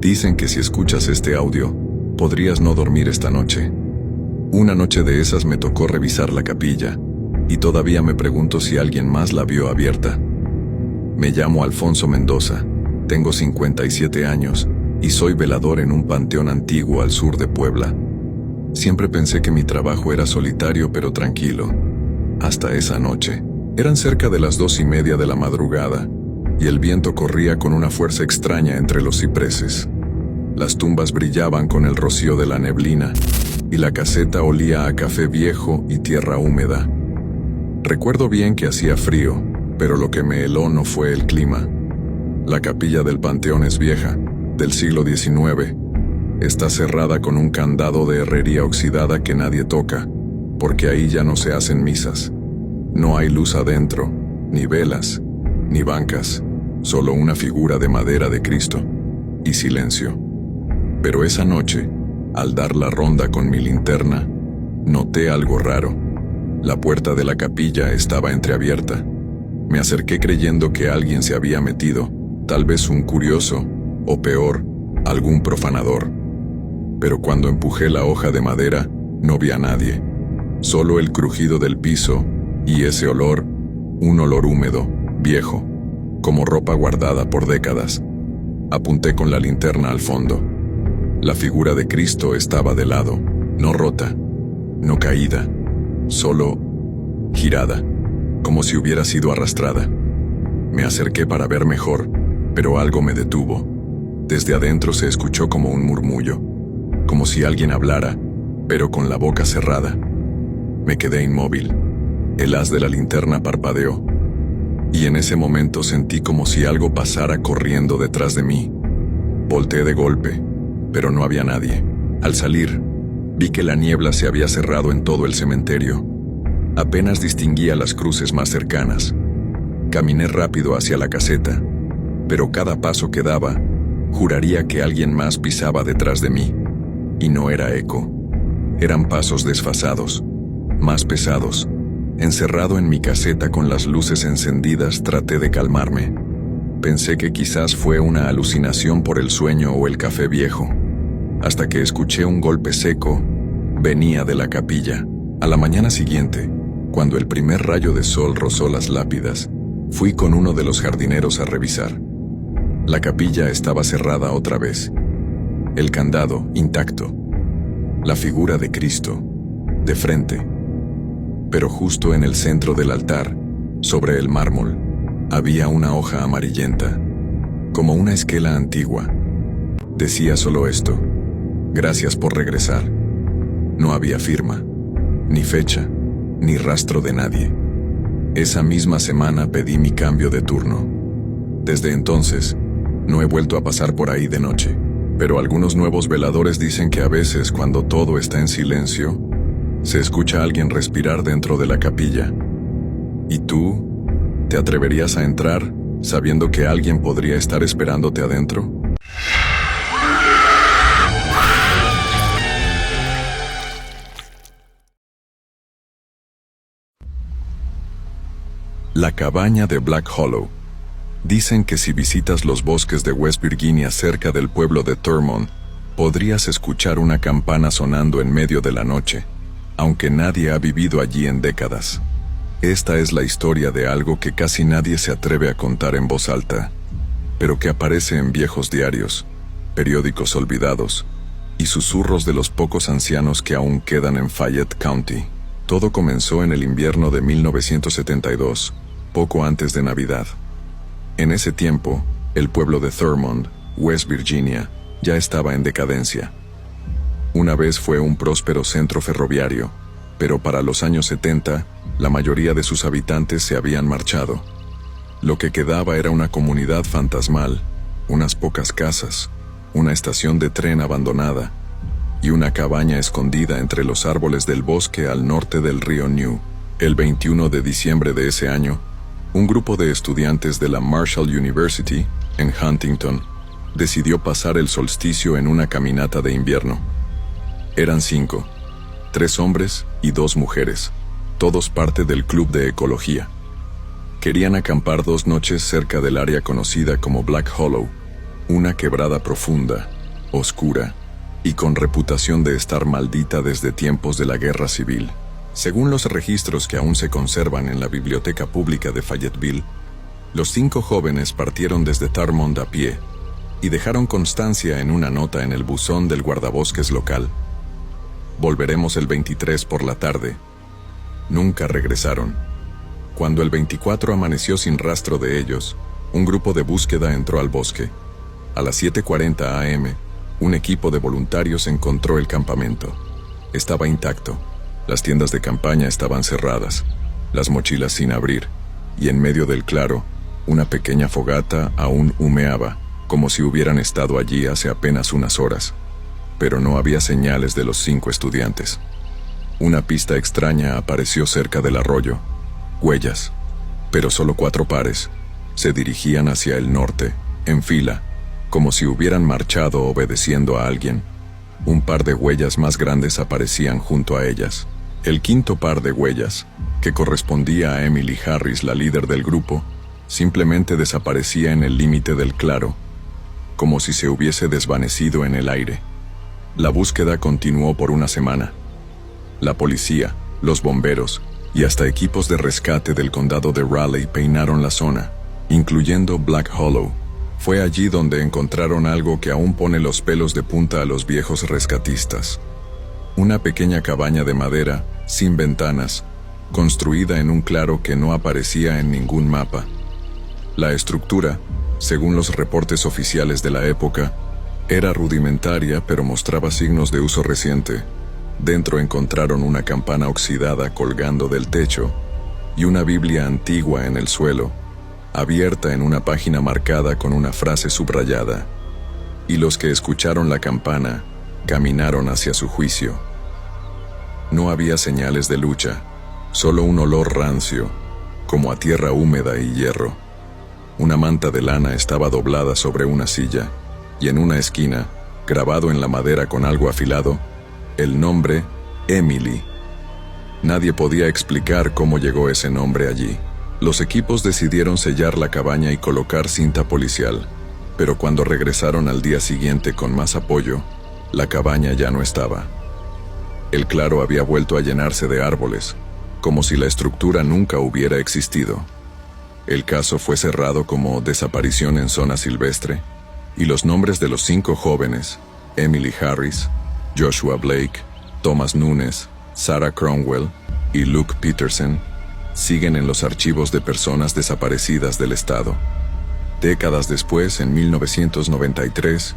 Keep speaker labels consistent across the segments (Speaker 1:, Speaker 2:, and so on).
Speaker 1: Dicen que si escuchas este audio, podrías no dormir esta noche. Una noche de esas me tocó revisar la capilla, y todavía me pregunto si alguien más la vio abierta. Me llamo Alfonso Mendoza, tengo 57 años, y soy velador en un panteón antiguo al sur de Puebla. Siempre pensé que mi trabajo era solitario pero tranquilo. Hasta esa noche. Eran cerca de las 2:30 de la madrugada, y el viento corría con una fuerza extraña entre los cipreses. Las tumbas brillaban con el rocío de la neblina, y la caseta olía a café viejo y tierra húmeda. Recuerdo bien que hacía frío, pero lo que me heló no fue el clima. La capilla del panteón es vieja, del siglo XIX. Está cerrada con un candado de herrería oxidada que nadie toca, porque ahí ya no se hacen misas. No hay luz adentro, ni velas, ni bancas, solo una figura de madera de Cristo, y silencio. Pero esa noche, al dar la ronda con mi linterna, noté algo raro. La puerta de la capilla estaba entreabierta. Me acerqué creyendo que alguien se había metido, tal vez un curioso, o peor, algún profanador. Pero cuando empujé la hoja de madera, no vi a nadie. Solo el crujido del piso y ese olor, un olor húmedo, viejo, como ropa guardada por décadas. Apunté con la linterna al fondo. La figura de Cristo estaba de lado, no rota, no caída, solo girada, como si hubiera sido arrastrada. Me acerqué para ver mejor, pero algo me detuvo. Desde adentro se escuchó como un murmullo, como si alguien hablara, pero con la boca cerrada. Me quedé inmóvil. El haz de la linterna parpadeó, y en ese momento sentí como si algo pasara corriendo detrás de mí. Volteé de golpe, pero no había nadie. Al salir, vi que la niebla se había cerrado en todo el cementerio. Apenas distinguía las cruces más cercanas. Caminé rápido hacia la caseta, pero cada paso que daba, juraría que alguien más pisaba detrás de mí. Y no era eco. Eran pasos desfasados, más pesados. Encerrado en mi caseta con las luces encendidas, traté de calmarme. Pensé que quizás fue una alucinación por el sueño o el café viejo, hasta que escuché un golpe seco. Venía de la capilla. A la mañana siguiente, cuando el primer rayo de sol rozó las lápidas, fui con uno de los jardineros a revisar. La capilla estaba cerrada otra vez. El candado intacto. La figura de Cristo, de frente. Pero justo en el centro del altar, sobre el mármol, había una hoja amarillenta, como una esquela antigua. Decía solo esto: gracias por regresar. No había firma, ni fecha, ni rastro de nadie. Esa misma semana pedí mi cambio de turno. Desde entonces, no he vuelto a pasar por ahí de noche, pero algunos nuevos veladores dicen que a veces, cuando todo está en silencio, se escucha a alguien respirar dentro de la capilla. ¿Y tú? ¿Te atreverías a entrar, sabiendo que alguien podría estar esperándote adentro? La cabaña de Black Hollow. Dicen que si visitas los bosques de West Virginia cerca del pueblo de Thurmond, podrías escuchar una campana sonando en medio de la noche, aunque nadie ha vivido allí en décadas. Esta es la historia de algo que casi nadie se atreve a contar en voz alta, pero que aparece en viejos diarios, periódicos olvidados, y susurros de los pocos ancianos que aún quedan en Fayette County. Todo comenzó en el invierno de 1972, poco antes de Navidad. En ese tiempo, el pueblo de Thurmond, West Virginia, ya estaba en decadencia. Una vez fue un próspero centro ferroviario, pero para los años 70, la mayoría de sus habitantes se habían marchado. Lo que quedaba era una comunidad fantasmal, unas pocas casas, una estación de tren abandonada y una cabaña escondida entre los árboles del bosque al norte del río New. El 21 de diciembre de ese año, un grupo de estudiantes de la Marshall University, en Huntington, decidió pasar el solsticio en una caminata de invierno. Eran 5, 3 hombres y 2 mujeres, todos parte del club de ecología. Querían acampar 2 noches cerca del área conocida como Black Hollow, Una quebrada profunda, oscura, y con reputación de estar maldita desde tiempos de la Guerra Civil. Según los registros que aún se conservan en la Biblioteca Pública de Fayetteville, los 5 jóvenes partieron desde Thurmond a pie y dejaron constancia en una nota en el buzón del guardabosques local. Volveremos el 23 por la tarde. Nunca regresaron. Cuando el 24 amaneció sin rastro de ellos, un grupo de búsqueda entró al bosque. A las 7:40 a.m., un equipo de voluntarios encontró el campamento. Estaba intacto. Las tiendas de campaña estaban cerradas, las mochilas sin abrir, y en medio del claro, una pequeña fogata aún humeaba, como si hubieran estado allí hace apenas unas horas. Pero no había señales de los 5 estudiantes. Una pista extraña apareció cerca del arroyo. Huellas, pero solo 4 pares. Se dirigían hacia el norte, en fila, como si hubieran marchado obedeciendo a alguien. Un par de huellas más grandes aparecían junto a ellas. El quinto par de huellas, que correspondía a Emily Harris, la líder del grupo, simplemente desaparecía en el límite del claro, como si se hubiese desvanecido en el aire. La búsqueda continuó por una semana. La policía, los bomberos y hasta equipos de rescate del condado de Raleigh peinaron la zona, incluyendo Black Hollow. Fue allí donde encontraron algo que aún pone los pelos de punta a los viejos rescatistas. Una pequeña cabaña de madera, sin ventanas, construida en un claro que no aparecía en ningún mapa. La estructura, según los reportes oficiales de la época, era rudimentaria pero mostraba signos de uso reciente. Dentro encontraron una campana oxidada colgando del techo y una Biblia antigua en el suelo, abierta en una página marcada con una frase subrayada. Y los que escucharon la campana caminaron hacia su juicio. No había señales de lucha, solo un olor rancio, como a tierra húmeda y hierro. Una manta de lana estaba doblada sobre una silla, y en una esquina, grabado en la madera con algo afilado, el nombre Emily. Nadie podía explicar cómo llegó ese nombre allí. Los equipos decidieron sellar la cabaña y colocar cinta policial, pero cuando regresaron al día siguiente con más apoyo, la cabaña ya no estaba. El claro había vuelto a llenarse de árboles, como si la estructura nunca hubiera existido. El caso fue cerrado como desaparición en zona silvestre, y los nombres de los 5 jóvenes, Emily Harris, Joshua Blake, Thomas Nunes, Sarah Cromwell y Luke Peterson, siguen en los archivos de personas desaparecidas del estado. Décadas después, en 1993,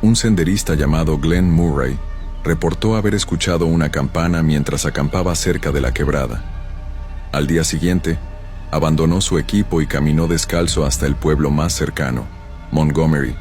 Speaker 1: un senderista llamado Glenn Murray reportó haber escuchado una campana mientras acampaba cerca de la quebrada. Al día siguiente, abandonó su equipo y caminó descalzo hasta el pueblo más cercano, Montgomery,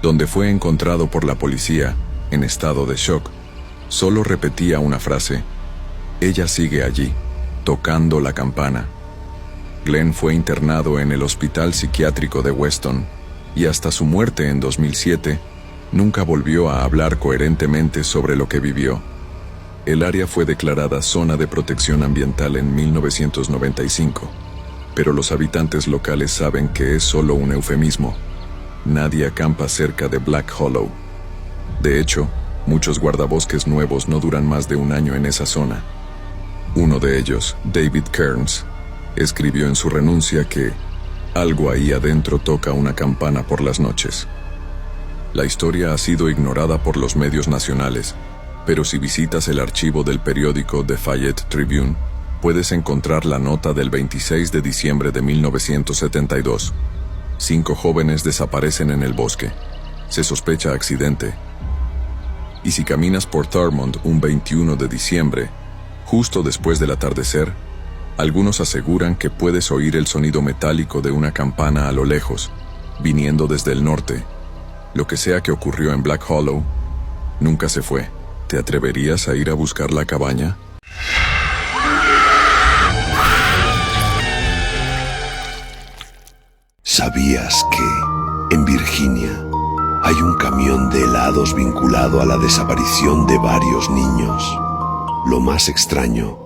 Speaker 1: donde fue encontrado por la policía, en estado de shock. Solo repetía una frase: "Ella sigue allí, tocando la campana". Glenn fue internado en el Hospital Psiquiátrico de Weston, y hasta su muerte en 2007, nunca volvió a hablar coherentemente sobre lo que vivió. El área fue declarada Zona de Protección Ambiental en 1995, pero los habitantes locales saben que es solo un eufemismo. Nadie acampa cerca de Black Hollow. De hecho, muchos guardabosques nuevos no duran más de un año en esa zona. Uno de ellos, David Kearns, escribió en su renuncia que algo ahí adentro toca una campana por las noches. La historia ha sido ignorada por los medios nacionales, pero si visitas el archivo del periódico The Fayette Tribune, puedes encontrar la nota del 26 de diciembre de 1972. 5 jóvenes desaparecen en el bosque. Se sospecha accidente. Y si caminas por Thurmond un 21 de diciembre, justo después del atardecer, algunos aseguran que puedes oír el sonido metálico de una campana a lo lejos, viniendo desde el norte. Lo que sea que ocurrió en Black Hollow, nunca se fue. ¿Te atreverías a ir a buscar la cabaña?
Speaker 2: ¿Sabías que en Virginia hay un camión de helados vinculado a la desaparición de varios niños? Lo más extraño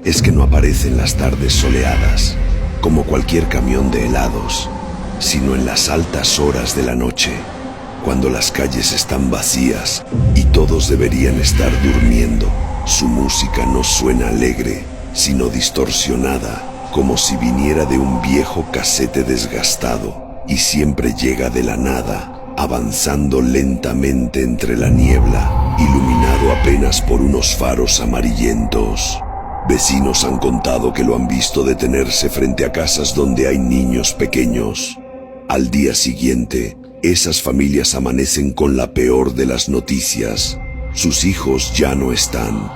Speaker 2: es que no aparece en las tardes soleadas, como cualquier camión de helados, sino en las altas horas de la noche, cuando las calles están vacías y todos deberían estar durmiendo. Su música no suena alegre, sino distorsionada, como si viniera de un viejo casete desgastado, y siempre llega de la nada, avanzando lentamente entre la niebla, iluminado apenas por unos faros amarillentos. Vecinos han contado que lo han visto detenerse frente a casas donde hay niños pequeños. Al día siguiente, esas familias amanecen con la peor de las noticias. Sus hijos ya no están.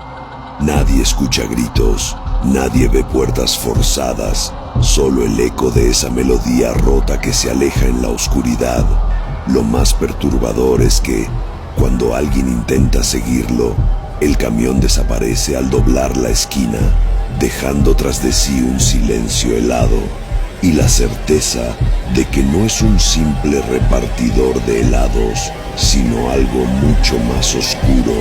Speaker 2: Nadie escucha gritos, nadie ve puertas forzadas, solo el eco de esa melodía rota que se aleja en la oscuridad. Lo más perturbador es que, cuando alguien intenta seguirlo, el camión desaparece al doblar la esquina, dejando tras de sí un silencio helado y la certeza de que no es un simple repartidor de helados, sino algo mucho más oscuro.